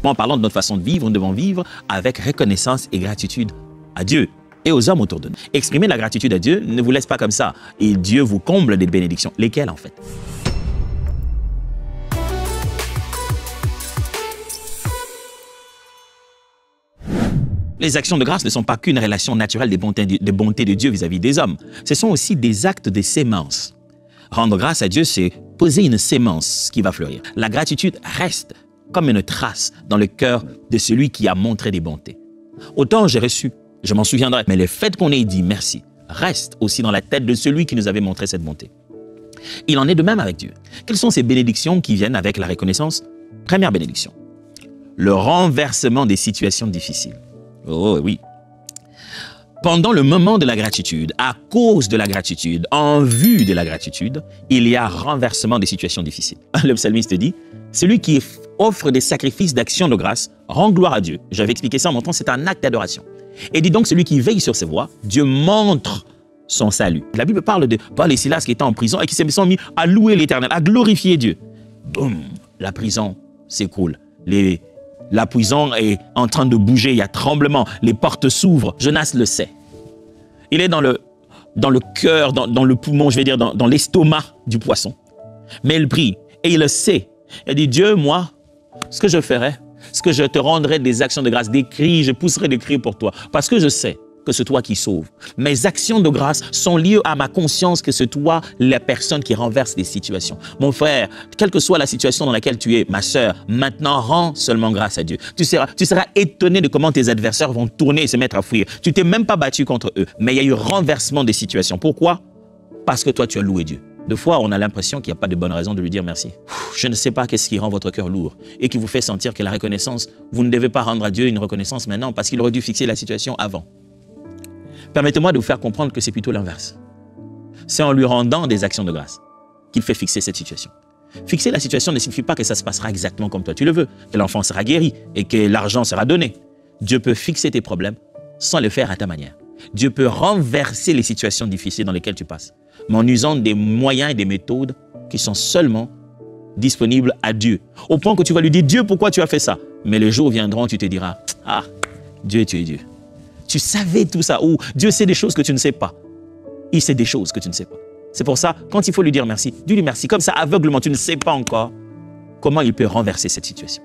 En parlant de notre façon de vivre, nous devons vivre avec reconnaissance et gratitude à Dieu et aux hommes autour de nous. Exprimer la gratitude à Dieu ne vous laisse pas comme ça. Et Dieu vous comble des bénédictions. Lesquelles en fait? Les actions de grâce ne sont pas qu'une relation naturelle de bonté de Dieu vis-à-vis des hommes. Ce sont aussi des actes de sémence. Rendre grâce à Dieu, c'est poser une sémence qui va fleurir. La gratitude reste comme une trace dans le cœur de celui qui a montré des bontés. Autant j'ai reçu, je m'en souviendrai, mais le fait qu'on ait dit merci reste aussi dans la tête de celui qui nous avait montré cette bonté. Il en est de même avec Dieu. Quelles sont ces bénédictions qui viennent avec la reconnaissance? Première bénédiction, le renversement des situations difficiles. Oh oui. Pendant le moment de la gratitude, à cause de la gratitude, en vue de la gratitude, il y a renversement des situations difficiles. Le psalmiste dit, celui qui offre des sacrifices d'action de grâce rend gloire à Dieu. J'avais expliqué ça en montrant, c'est un acte d'adoration. Et dit donc, celui qui veille sur ses voies, Dieu montre son salut. La Bible parle de Paul et Silas qui étaient en prison et qui se sont mis à louer l'Éternel, à glorifier Dieu. Boum, la prison s'écroule. La prison est en train de bouger, il y a tremblement, les portes s'ouvrent. Jonas le sait. Il est dans le cœur, dans le poumon, je vais dire, dans l'estomac du poisson. Mais il prie et il le sait. Il dit, Dieu, moi, ce que je ferai, ce que je te rendrai des actions de grâce, des cris, je pousserai des cris pour toi. Parce que je sais que c'est toi qui sauves. Mes actions de grâce sont liées à ma conscience que c'est toi la personne qui renverse les situations. Mon frère, quelle que soit la situation dans laquelle tu es, ma sœur, maintenant rends seulement grâce à Dieu. Tu seras étonné de comment tes adversaires vont tourner et se mettre à fuir. Tu t'es même pas battu contre eux, mais il y a eu renversement des situations. Pourquoi? Parce que toi, tu as loué Dieu. Deux fois, on a l'impression qu'il n'y a pas de bonne raison de lui dire merci. Je ne sais pas qu'est-ce qui rend votre cœur lourd et qui vous fait sentir que la reconnaissance, vous ne devez pas rendre à Dieu une reconnaissance maintenant parce qu'il aurait dû fixer la situation avant. Permettez-moi de vous faire comprendre que c'est plutôt l'inverse. C'est en lui rendant des actions de grâce qu'il fait fixer cette situation. Fixer la situation ne signifie pas que ça se passera exactement comme toi tu le veux, que l'enfant sera guéri et que l'argent sera donné. Dieu peut fixer tes problèmes sans le faire à ta manière. Dieu peut renverser les situations difficiles dans lesquelles tu passes, mais en usant des moyens et des méthodes qui sont seulement disponibles à Dieu. Au point que tu vas lui dire, Dieu, pourquoi tu as fait ça? Mais les jours viendront, tu te diras, ah, Dieu, tu es Dieu. Tu savais tout ça, ou Dieu sait des choses que tu ne sais pas. Il sait des choses que tu ne sais pas. C'est pour ça, quand il faut lui dire merci, dis-lui merci. Comme ça, aveuglement, tu ne sais pas encore comment il peut renverser cette situation.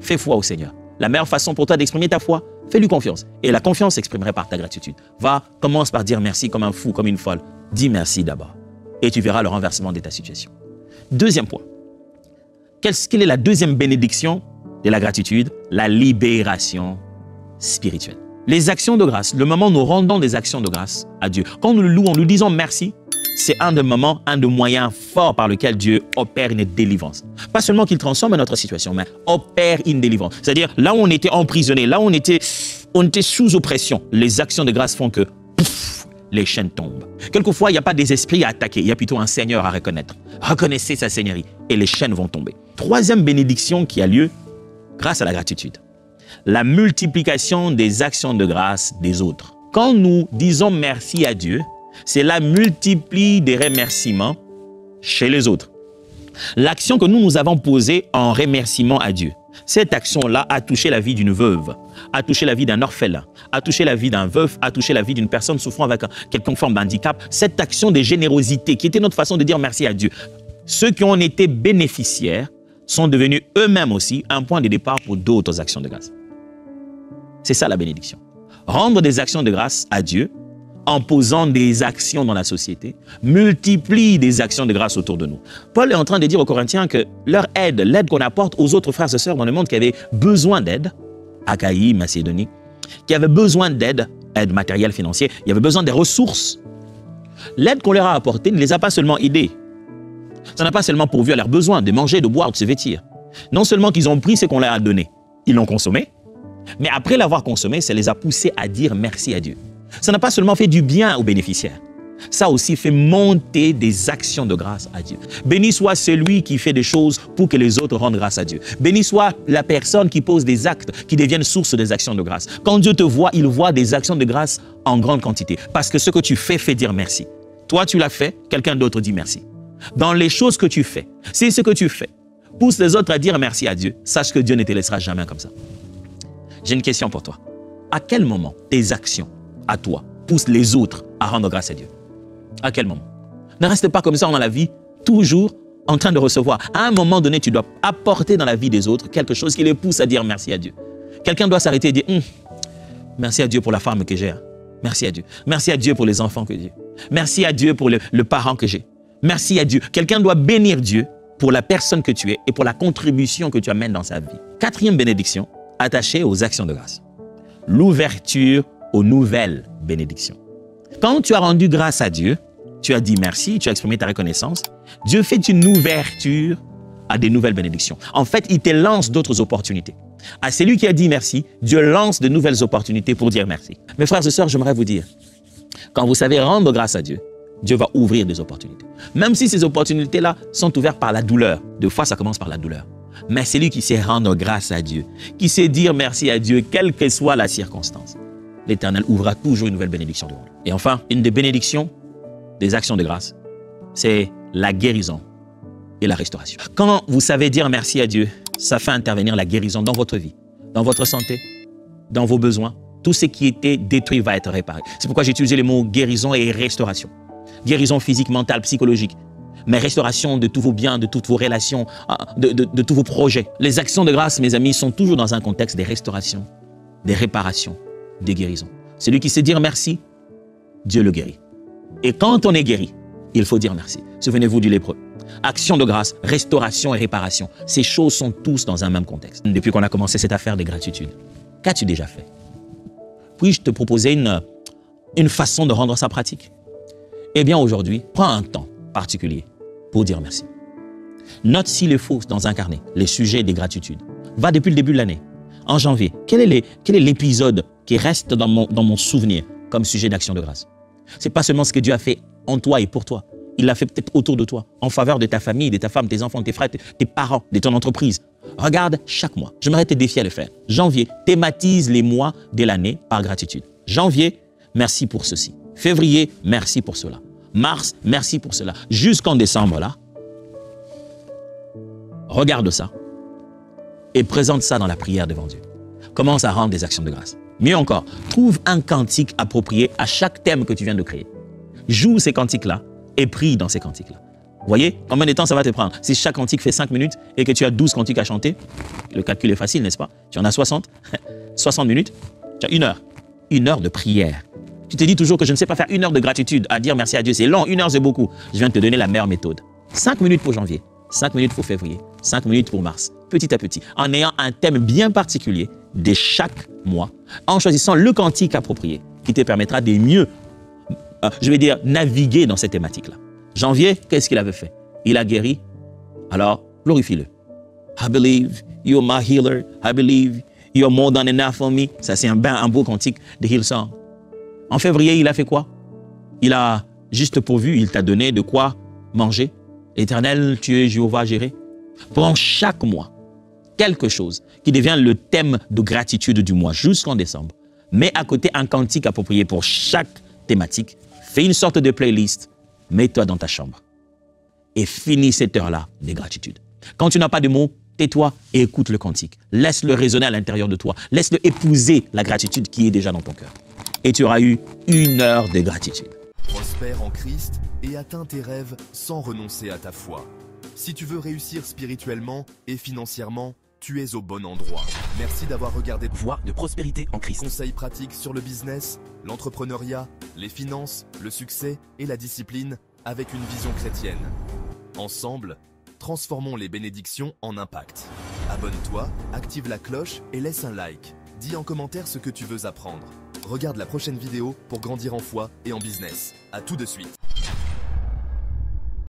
Fais foi au Seigneur. La meilleure façon pour toi d'exprimer ta foi, fais-lui confiance. Et la confiance s'exprimerait par ta gratitude. Commence par dire merci comme un fou, comme une folle. Dis merci d'abord. Et tu verras le renversement de ta situation. Deuxième point. Quelle est la deuxième bénédiction de la gratitude? La libération spirituelle. Les actions de grâce, le moment où nous rendons des actions de grâce à Dieu. Quand nous le louons, nous disons merci, c'est un des moments, un des moyens forts par lequel Dieu opère une délivrance. Pas seulement qu'il transforme notre situation, mais opère une délivrance. C'est-à-dire, là où on était emprisonné, là où on était sous oppression, les actions de grâce font que pouf, les chaînes tombent. Quelquefois, il n'y a pas des esprits à attaquer, il y a plutôt un Seigneur à reconnaître. Reconnaissez sa Seigneurie et les chaînes vont tomber. Troisième bénédiction qui a lieu grâce à la gratitude. La multiplication des actions de grâce des autres. Quand nous disons merci à Dieu, cela multiplie des remerciements chez les autres. L'action que nous avons posée en remerciement à Dieu, cette action-là a touché la vie d'une veuve, a touché la vie d'un orphelin, a touché la vie d'un veuf, a touché la vie d'une personne souffrant avec quelconque forme d'handicap. Cette action de générosité qui était notre façon de dire merci à Dieu. Ceux qui ont été bénéficiaires sont devenus eux-mêmes aussi un point de départ pour d'autres actions de grâce. C'est ça la bénédiction. Rendre des actions de grâce à Dieu en posant des actions dans la société multiplie des actions de grâce autour de nous. Paul est en train de dire aux Corinthiens que leur aide, l'aide qu'on apporte aux autres frères et sœurs dans le monde qui avaient besoin d'aide, Achaïe, Macédonie, qui avaient besoin d'aide, aide matérielle, financière, il y avait besoin des ressources. L'aide qu'on leur a apportée ne les a pas seulement aidés. Ça n'a pas seulement pourvu à leurs besoins de manger, de boire, de se vêtir. Non seulement qu'ils ont pris ce qu'on leur a donné, ils l'ont consommé, mais après l'avoir consommé, ça les a poussés à dire merci à Dieu. Ça n'a pas seulement fait du bien aux bénéficiaires, ça a aussi fait monter des actions de grâce à Dieu. Béni soit celui qui fait des choses pour que les autres rendent grâce à Dieu. Béni soit la personne qui pose des actes qui deviennent source des actions de grâce. Quand Dieu te voit, il voit des actions de grâce en grande quantité. Parce que ce que tu fais fait dire merci. Toi, tu l'as fait, quelqu'un d'autre dit merci. Dans les choses que tu fais, si ce que tu fais pousse les autres à dire merci à Dieu, sache que Dieu ne te laissera jamais comme ça. J'ai une question pour toi. À quel moment tes actions, à toi, poussent les autres à rendre grâce à Dieu? À quel moment? Ne reste pas comme ça dans la vie, toujours en train de recevoir. À un moment donné, tu dois apporter dans la vie des autres quelque chose qui les pousse à dire merci à Dieu. Quelqu'un doit s'arrêter et dire merci à Dieu pour la femme que j'ai. Merci à Dieu. Merci à Dieu pour les enfants que j'ai. Merci à Dieu pour le parent que j'ai. Merci à Dieu. Quelqu'un doit bénir Dieu pour la personne que tu es et pour la contribution que tu amènes dans sa vie. Quatrième bénédiction, attachée aux actions de grâce. L'ouverture aux nouvelles bénédictions. Quand tu as rendu grâce à Dieu, tu as dit merci, tu as exprimé ta reconnaissance, Dieu fait une ouverture à des nouvelles bénédictions. En fait, il te lance d'autres opportunités. À celui qui a dit merci, Dieu lance de nouvelles opportunités pour dire merci. Mes frères et sœurs, j'aimerais vous dire, quand vous savez rendre grâce à Dieu, Dieu va ouvrir des opportunités. Même si ces opportunités-là sont ouvertes par la douleur. Des fois, ça commence par la douleur. Mais celui qui sait rendre grâce à Dieu, qui sait dire merci à Dieu, quelle que soit la circonstance, l'Éternel ouvrira toujours une nouvelle bénédiction devant lui. Et enfin, une des bénédictions des actions de grâce, c'est la guérison et la restauration. Quand vous savez dire merci à Dieu, ça fait intervenir la guérison dans votre vie, dans votre santé, dans vos besoins. Tout ce qui était détruit va être réparé. C'est pourquoi j'ai utilisé les mots guérison et restauration. Guérison physique, mentale, psychologique, mais restauration de tous vos biens, de toutes vos relations, de tous vos projets. Les actions de grâce, mes amis, sont toujours dans un contexte des restaurations, des réparations, des guérisons. Celui qui sait dire merci, Dieu le guérit. Et quand on est guéri, il faut dire merci. Souvenez-vous du lépreux. Action de grâce, restauration et réparation. Ces choses sont tous dans un même contexte. Depuis qu'on a commencé cette affaire de gratitude, qu'as-tu déjà fait? Puis-je te proposer une façon de rendre ça pratique? Eh bien, aujourd'hui, prends un temps particulier pour dire merci. Note s'il est faux dans un carnet les sujets des gratitudes. Va depuis le début de l'année. En janvier, quel est l'épisode qui reste dans mon souvenir comme sujet d'action de grâce? Ce n'est pas seulement ce que Dieu a fait en toi et pour toi. Il l'a fait peut-être autour de toi, en faveur de ta famille, de ta femme, tes enfants, tes frères, tes parents, de ton entreprise. Regarde chaque mois. J'aimerais te défier à le faire. Janvier, thématise les mois de l'année par gratitude. Janvier, merci pour ceci. Février, merci pour cela. Mars, merci pour cela. Jusqu'en décembre, là, regarde ça et présente ça dans la prière devant Dieu. Commence à rendre des actions de grâce. Mieux encore, trouve un cantique approprié à chaque thème que tu viens de créer. Joue ces cantiques-là et prie dans ces cantiques-là. Vous voyez combien de temps ça va te prendre? Si chaque cantique fait 5 minutes et que tu as 12 cantiques à chanter, le calcul est facile, n'est-ce pas? Tu en as 60, 60 minutes, tu as 1 heure. 1 heure de prière. Tu te dis toujours que je ne sais pas faire 1 heure de gratitude, à dire merci à Dieu, c'est long, 1 heure c'est beaucoup. Je viens de te donner la meilleure méthode. 5 minutes pour janvier, 5 minutes pour février, 5 minutes pour mars, petit à petit, en ayant un thème bien particulier de chaque mois, en choisissant le cantique approprié qui te permettra de mieux, naviguer dans cette thématique-là. Janvier, qu'est-ce qu'il avait fait? Il a guéri, alors glorifie-le. I believe you're my healer, I believe you're more than enough for me. Ça, c'est un beau cantique de Hillsong. En février, il a fait quoi? Il a juste pourvu, il t'a donné de quoi manger. Éternel, tu es Jéhovah Jireh. Prends chaque mois quelque chose qui devient le thème de gratitude du mois jusqu'en décembre. Mets à côté un cantique approprié pour chaque thématique. Fais une sorte de playlist. Mets-toi dans ta chambre et finis cette heure-là de gratitude. Quand tu n'as pas de mots, tais-toi et écoute le cantique. Laisse-le résonner à l'intérieur de toi. Laisse-le épouser la gratitude qui est déjà dans ton cœur. Et tu auras eu 1 heure de gratitude. Prospère en Christ et atteins tes rêves sans renoncer à ta foi. Si tu veux réussir spirituellement et financièrement, tu es au bon endroit. Merci d'avoir regardé Voie de prospérité en Christ. Conseils pratiques sur le business, l'entrepreneuriat, les finances, le succès et la discipline avec une vision chrétienne. Ensemble, transformons les bénédictions en impact. Abonne-toi, active la cloche et laisse un like. Dis en commentaire ce que tu veux apprendre. Regarde la prochaine vidéo pour grandir en foi et en business. À tout de suite.